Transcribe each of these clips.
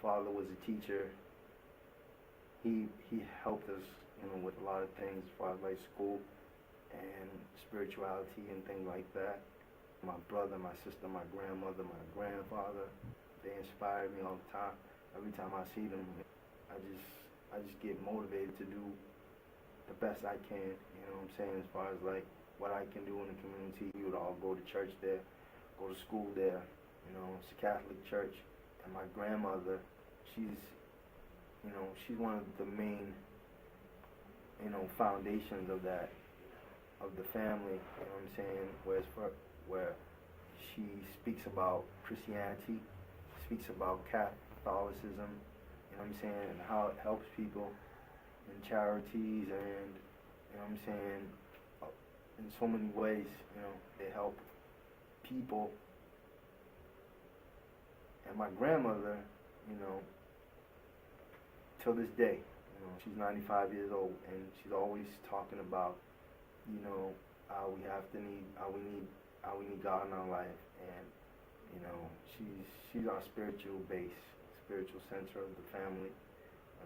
father was a teacher. He helped us, with a lot of things as far as like school and spirituality and things like that. My brother, my sister, my grandmother, my grandfather, they inspire me all the time. Every time I see them, I just get motivated to do the best I can. You know what I'm saying? As far as like what I can do in the community, we would all go to church there, go to school there. It's a Catholic church, and my grandmother, she's she's one of the main foundations of that, of the family. You know what I'm saying? Where she speaks about Christianity, speaks about Catholicism, you know what I'm saying, and how it helps people in charities, and you know what I'm saying, in so many ways, they help people. And my grandmother, till this day, she's 95 years old, and she's always talking about, how we need God in our life, and she's our spiritual base, spiritual center of the family.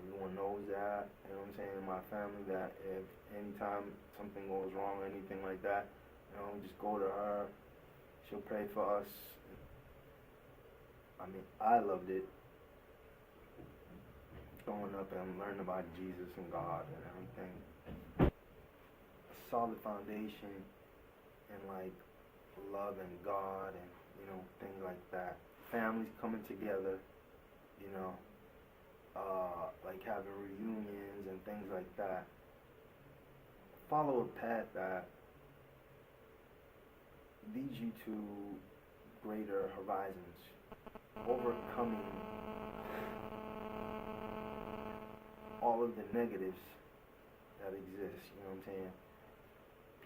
Everyone knows that. You know what I'm saying? My family, that if anytime something goes wrong or anything like that, just go to her. She'll pray for us. I mean, I loved it growing up and learning about Jesus and God and everything. A solid foundation and like love and God and things like that. Families coming together, like having reunions and things like that. Follow a path that leads you to greater horizons, overcoming all of the negatives that exist. You know what I'm saying?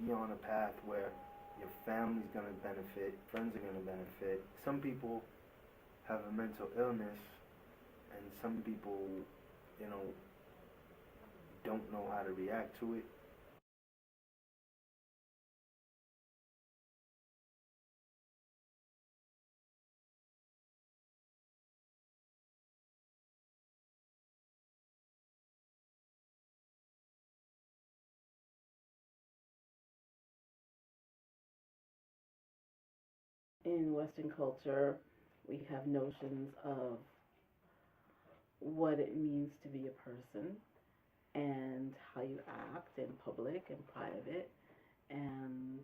Be on a path where your family's going to benefit, friends are going to benefit. Some people have a mental illness, and some people, don't know how to react to it. In Western culture, we have notions of what it means to be a person and how you act in public and private, and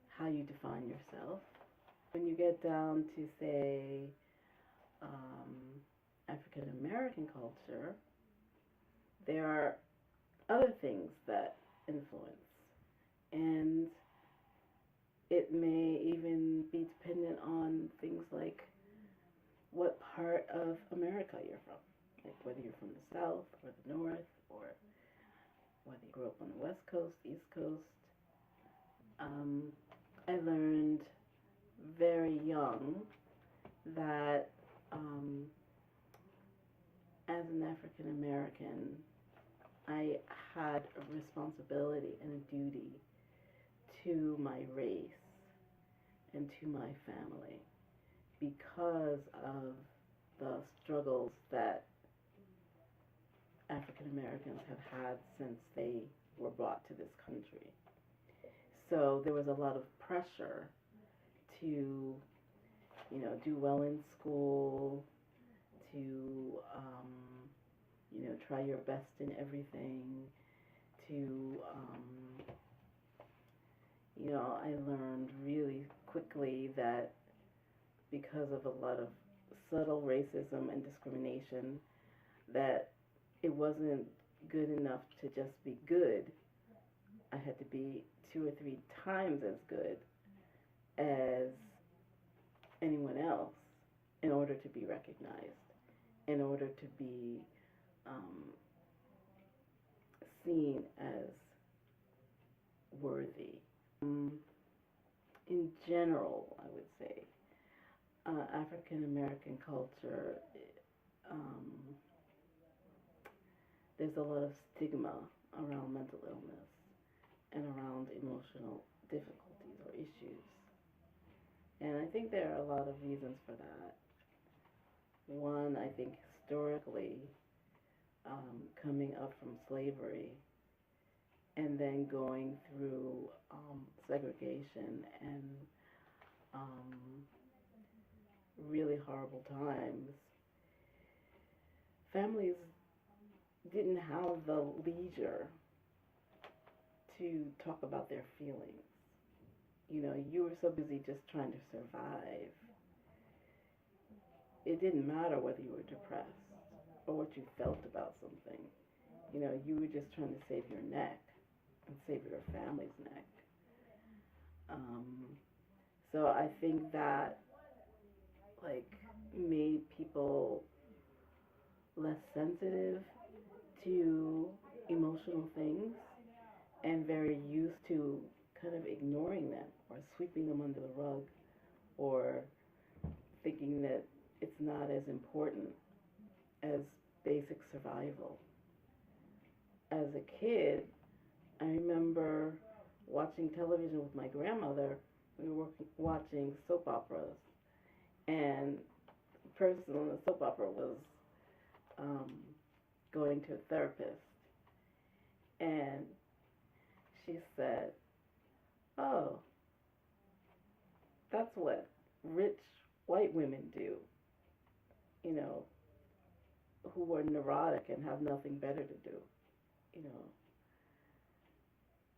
how you define yourself. When you get down to, say, African American culture, there are other things that influence, and it may even be dependent on things like what part of America you're from, like whether you're from the South or the North, or whether you grew up on the West Coast, East Coast. I learned very young that as an African American, I had a responsibility and a duty to my race and to my family because of the struggles that African Americans have had since they were brought to this country. So there was a lot of pressure to, do well in school, to, try your best in everything, to, I learned really quickly that because of a lot of subtle racism and discrimination, that it wasn't good enough to just be good. I had to be 2 or 3 times as good as anyone else in order to be recognized, in order to be seen as worthy. In general, I would say, African American culture, there's a lot of stigma around mental illness and around emotional difficulties or issues. And I think there are a lot of reasons for that. One, I think historically, coming up from slavery and then going through segregation and um, really horrible times, families didn't have the leisure to talk about their feelings. You know, you were so busy just trying to survive. It didn't matter whether you were depressed or what you felt about something. You know, you were just trying to save your neck and save your family's neck. Um, so I think that like made people less sensitive to emotional things and very used to kind of ignoring them or sweeping them under the rug or thinking that it's not as important as basic survival. As a kid, I remember watching television with my grandmother. We were watching soap operas, and the person on the soap opera was um, going to a therapist, and she said, "Oh, that's what rich white women do, you know, who are neurotic and have nothing better to do." You know,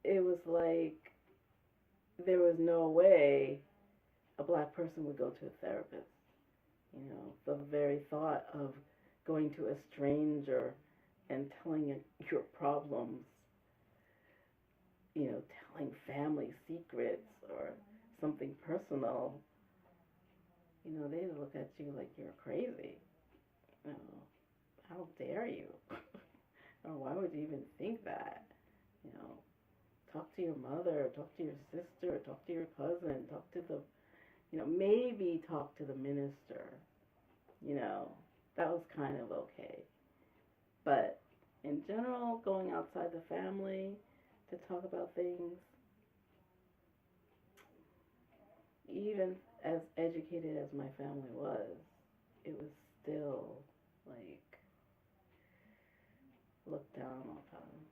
it was like there was no way a black person would go to a therapist. You know, the very thought of going to a stranger and telling it your problems, you know, telling family secrets or something personal, you know, they look at you like you're crazy. You know, how dare you? Or why would you even think that? You know, talk to your mother, talk to your sister, talk to your cousin, talk to the, you know, maybe talk to the minister. You know, that was kind of okay. But in general, going outside the family to talk about things, even as educated as my family was, it was still like looked down upon.